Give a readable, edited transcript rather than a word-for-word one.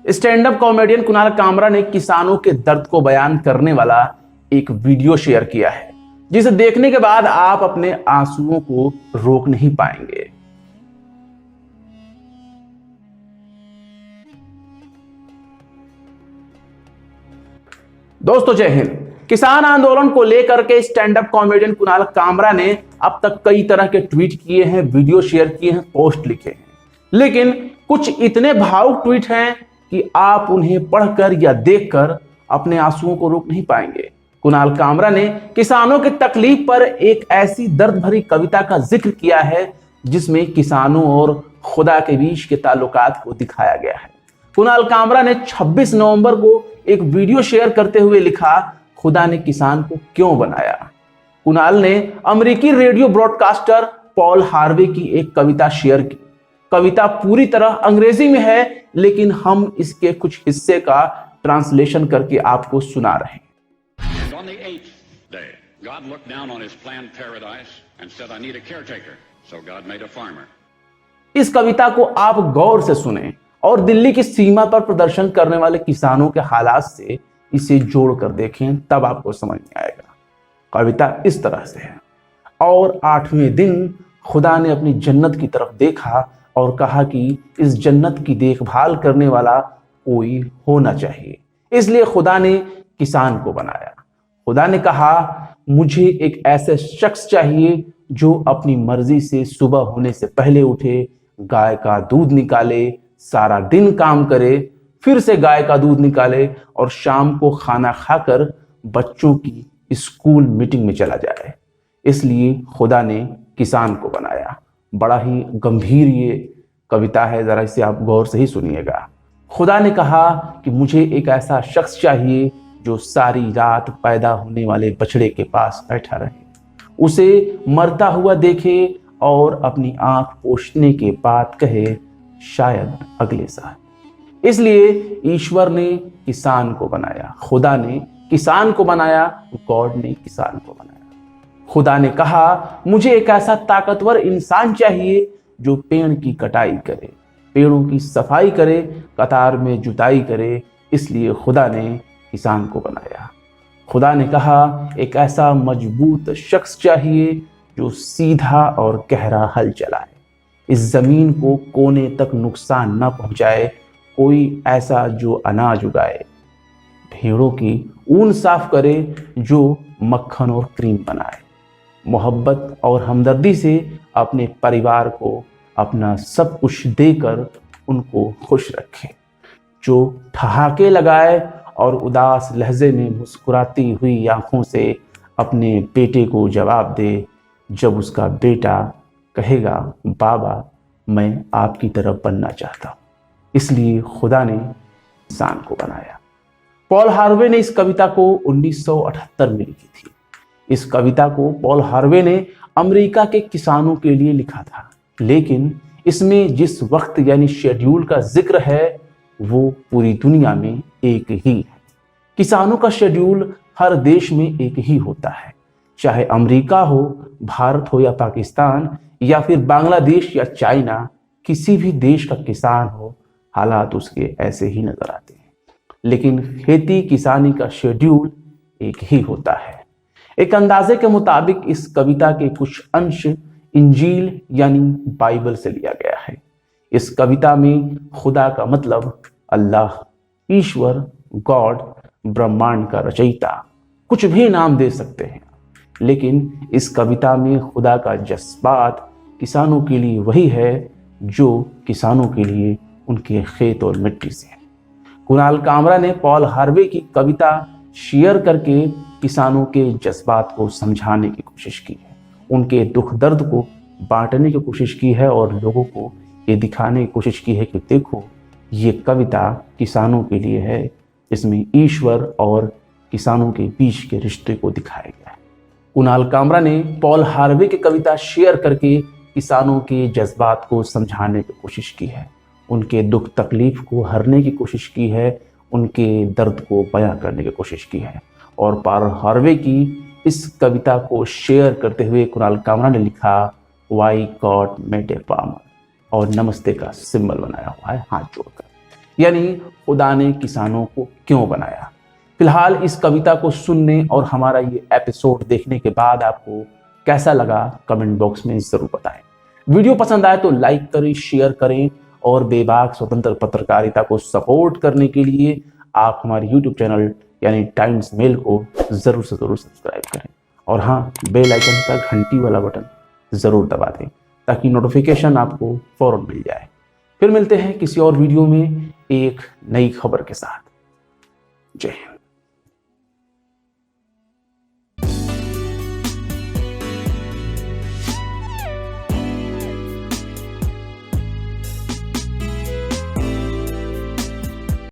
Stand up comedian Kunal Kamra ने किसानों के दर्द को बयान करने वाला एक वीडियो शेयर किया है, जिसे देखने के बाद आप अपने आंसुओं को रोक नहीं पाएंगे। दोस्तों जय हिंद। किसान आंदोलन को लेकर के stand up comedian Kunal Kamra ने अब तक कई तरह के ट्वीट किए हैं, वीडियो शेयर किए हैं, पोस्ट लिखे हैं, लेकिन कुछ इतने भावुक ट्वीट हैं कि आप उन्हें पढ़कर या देखकर अपने आंसुओं को रोक नहीं पाएंगे। कुणाल कामरा ने किसानों की तकलीफ पर एक ऐसी दर्द भरी कविता का जिक्र किया है जिसमें किसानों और खुदा के बीच के ताल्लुकात को दिखाया गया है। कुणाल कामरा ने 26 नवंबर को एक वीडियो शेयर करते हुए लिखा, खुदा ने किसान को क्यों बनाया। कुणाल ने अमेरिकी रेडियो ब्रॉडकास्टर पॉल हार्वे की एक कविता शेयर की। कविता पूरी तरह अंग्रेजी में है, लेकिन हम इसके कुछ हिस्से का ट्रांसलेशन करके आपको सुना रहे हैं। On the 8th day, God looked down on his planned paradise and said, I need a caretaker. So God made a farmer. इस कविता को आप गौर से सुनें और दिल्ली की सीमा पर प्रदर्शन करने वाले किसानों के हालात से इसे जोड़कर देखें, तब आपको समझ में आएगा। कविता इस तरह से है, और 8वें दिन खुदा ने अपनी जन्नत की तरफ देखा और कहा कि इस जन्नत की देखभाल करने वाला कोई होना चाहिए, इसलिए खुदा ने किसान को बनाया। खुदा ने कहा, मुझे एक ऐसे शख्स चाहिए जो अपनी मर्जी से सुबह होने से पहले उठे, गाय का दूध निकाले, सारा दिन काम करे, फिर से गाय का दूध निकाले और शाम को खाना खाकर बच्चों की स्कूल मीटिंग में चला जाए। इसलिए खुदा ने किसान को बनाया। बड़ा ही गंभीर ये कविता है, जरा इसे आप गौर से ही सुनिएगा। खुदा ने कहा कि मुझे एक ऐसा शख्स चाहिए जो सारी रात पैदा होने वाले बछड़े के पास बैठा रहे, उसे मरता हुआ देखे और अपनी आंख पोंछने के बाद कहे, शायद अगले साल। इसलिए ईश्वर ने किसान को बनाया, खुदा ने किसान को बनाया, गॉड ने किसान को बनाया। खुदा ने कहा, मुझे एक ऐसा ताकतवर इंसान चाहिए जो पेड़ की कटाई करे, पेड़ों की सफाई करे, कतार में जुताई करे, इसलिए खुदा ने किसान को बनाया। खुदा ने कहा, एक ऐसा मजबूत शख्स चाहिए जो सीधा और गहरा हल चलाए, इस जमीन को कोने तक नुकसान न पहुंचाए, कोई ऐसा जो अनाज उगाए, भेड़ों की ऊन साफ करे, जो मक्खन और क्रीम बनाए, मोहब्बत और हमदर्दी से अपने परिवार को अपना सब कुछ देकर उनको खुश रखे, जो ठहाके लगाए और उदास लहजे में मुस्कुराती हुई आंखों से अपने बेटे को जवाब दे जब उसका बेटा कहेगा, बाबा मैं आपकी तरफ बनना चाहता हूँ। इसलिए खुदा ने इंसान को बनाया। पॉल हार्वे ने इस कविता को 1978 में लिखी थी। इस कविता को पॉल हार्वे ने अमेरिका के किसानों के लिए लिखा था, लेकिन इसमें जिस वक्त यानी शेड्यूल का जिक्र है वो पूरी दुनिया में एक ही है। किसानों का शेड्यूल हर देश में एक ही होता है, चाहे अमेरिका हो, भारत हो या पाकिस्तान या फिर बांग्लादेश या चाइना, किसी भी देश का किसान हो, हालात उसके ऐसे ही नजर आते हैं। लेकिन खेती किसानी का शेड्यूल एक ही होता है। एक अंदाजे के मुताबिक इस कविता के कुछ अंश इंजील यानी बाइबल से लिया गया है। इस कविता में खुदा का मतलब अल्लाह, ईश्वर, गॉड, ब्रह्मांड का रचयिता, कुछ भी नाम दे सकते हैं, लेकिन इस कविता में खुदा का जज्बात किसानों के लिए वही है जो किसानों के लिए उनके खेत और मिट्टी से है। कुणाल कामरा ने पॉल हार्वे की कविता शेयर करके किसानों के जज्बात को समझाने की कोशिश की है, उनके दुख दर्द को बांटने की कोशिश की है और लोगों को ये दिखाने की कोशिश की है कि देखो, ये कविता किसानों के लिए है, इसमें ईश्वर और किसानों के बीच के रिश्ते को दिखाया गया है। कुणाल कामरा ने पॉल हार्वे की कविता शेयर करके किसानों के जज्बात को समझाने की कोशिश की है, उनके दुख तकलीफ को हरने की कोशिश की है, उनके दर्द को बयां करने की कोशिश की है। और पॉल हार्वे की इस कविता को शेयर करते हुए कुणाल कामरा ने लिखा, Y God made a farmer, और नमस्ते का सिंबल बनाया हुआ है हाथ जोड़कर। यानी खुदा ने किसानों को क्यों बनाया। फिलहाल इस कविता को सुनने और हमारा ये एपिसोड देखने के बाद आपको कैसा लगा कमेंट बॉक्स में जरूर बताएं। वीडियो पसंद आए तो लाइक करें, शेयर करें और बेबाक स्वतंत्र पत्रकारिता को सपोर्ट करने के लिए आप हमारे YouTube चैनल यानी टाइम्स मेल को जरूर से जरूर सब्सक्राइब करें और हाँ, बेल आइकन का घंटी वाला बटन जरूर दबा दें ताकि नोटिफिकेशन आपको फौरन मिल जाए। फिर मिलते हैं किसी और वीडियो में एक नई खबर के साथ। जय हिंद।